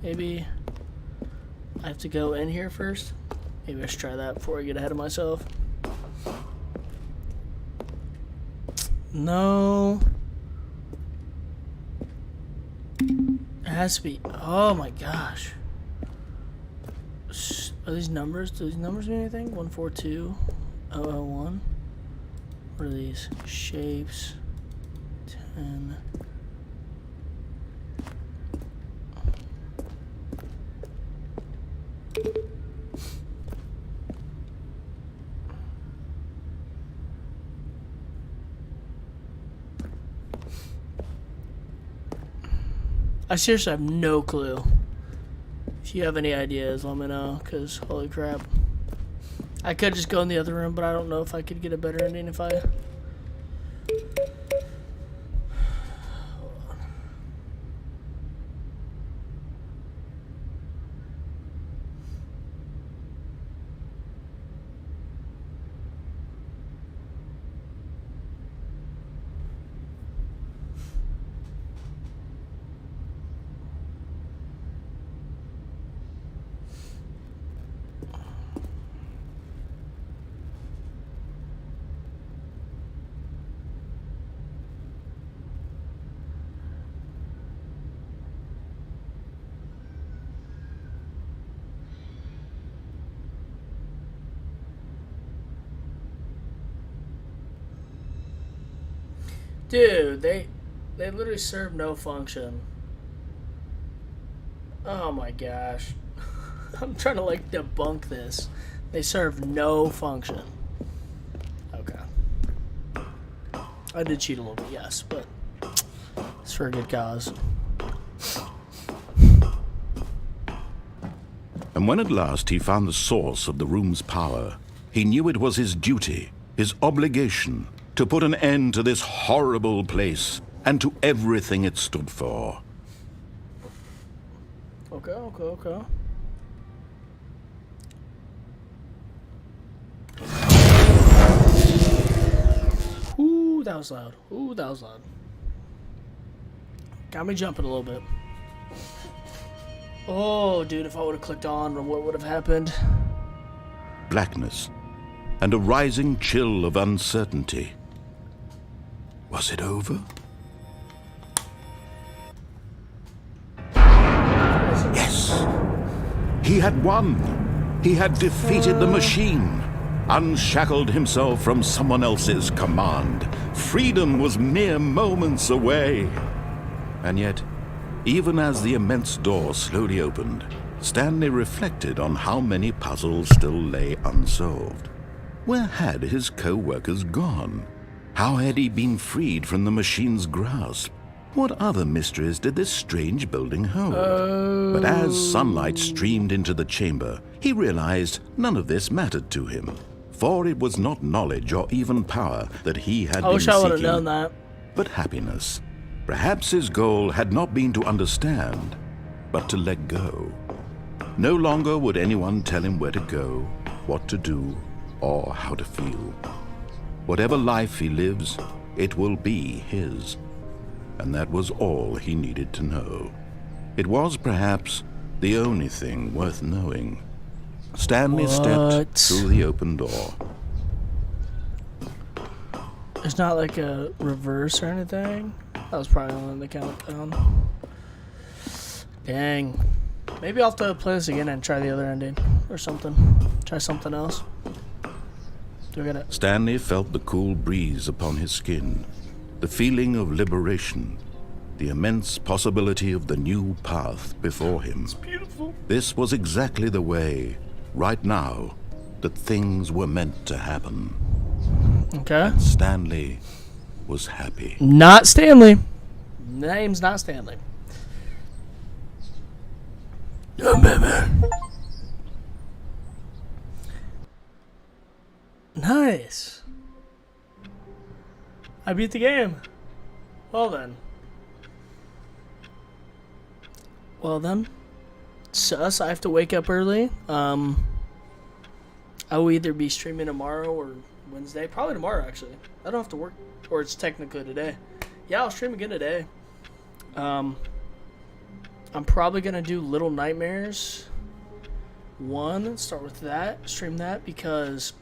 Maybe I have to go in here first. Maybe I should try that before I get ahead of myself. No. It has to be. Oh my gosh. Are these numbers? Do these numbers mean anything? 142001. What are these? Shapes. 10. I seriously have no clue. If you have any ideas, let me know, because holy crap. I could just go in the other room, but I don't know if I could get a better ending if I... Dude, they literally serve no function. Oh my gosh. I'm trying to like debunk this. They serve no function. Okay. I did cheat a little bit, yes, but it's for a good cause. And when at last he found the source of the room's power, he knew it was his duty, his obligation, to put an end to this horrible place and to everything it stood for. Okay. Ooh, that was loud. Got me jumping a little bit. Oh, dude, if I would have clicked on, what would have happened? Blackness and a rising chill of uncertainty. Was it over? Yes! He had won! He had defeated the machine, unshackled himself from someone else's command. Freedom was mere moments away. And yet, even as the immense door slowly opened, Stanley reflected on how many puzzles still lay unsolved. Where had his co-workers gone? How had he been freed from the machine's grasp? What other mysteries did this strange building hold? But as sunlight streamed into the chamber, he realized none of this mattered to him, for it was not knowledge or even power that he had been wish I would have seeking, known that. but happiness. Perhaps his goal had not been to understand, but to let go. No longer would anyone tell him where to go, what to do, or how to feel. Whatever life he lives, it will be his. And that was all he needed to know. It was perhaps the only thing worth knowing. Stanley stepped through the open door. There's not like a reverse or anything? That was probably on the countdown. Dang. Maybe I'll have to play this again and try the other ending or something. Try something else. Do I get it? Stanley felt the cool breeze upon his skin, the feeling of liberation, the immense possibility of the new path before him. It's beautiful. This was exactly the way, right now, that things were meant to happen. Okay. Stanley was happy. Not Stanley. Name's not Stanley. Nice. I beat the game. Well then. Sus, I have to wake up early. I will either be streaming tomorrow or Wednesday. Probably tomorrow, actually. I don't have to work. Or it's technically today. Yeah, I'll stream again today. I'm probably going to do Little Nightmares 1. Start with that. Stream that because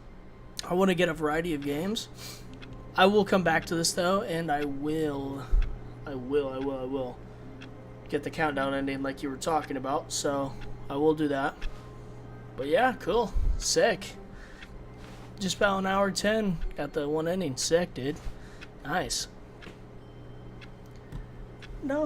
I want to get a variety of games. I will come back to this, though, and I will get the countdown ending like you were talking about. So I will do that. But yeah, cool. Sick. Just about an hour 10. Got the one ending. Sick, dude. Nice. No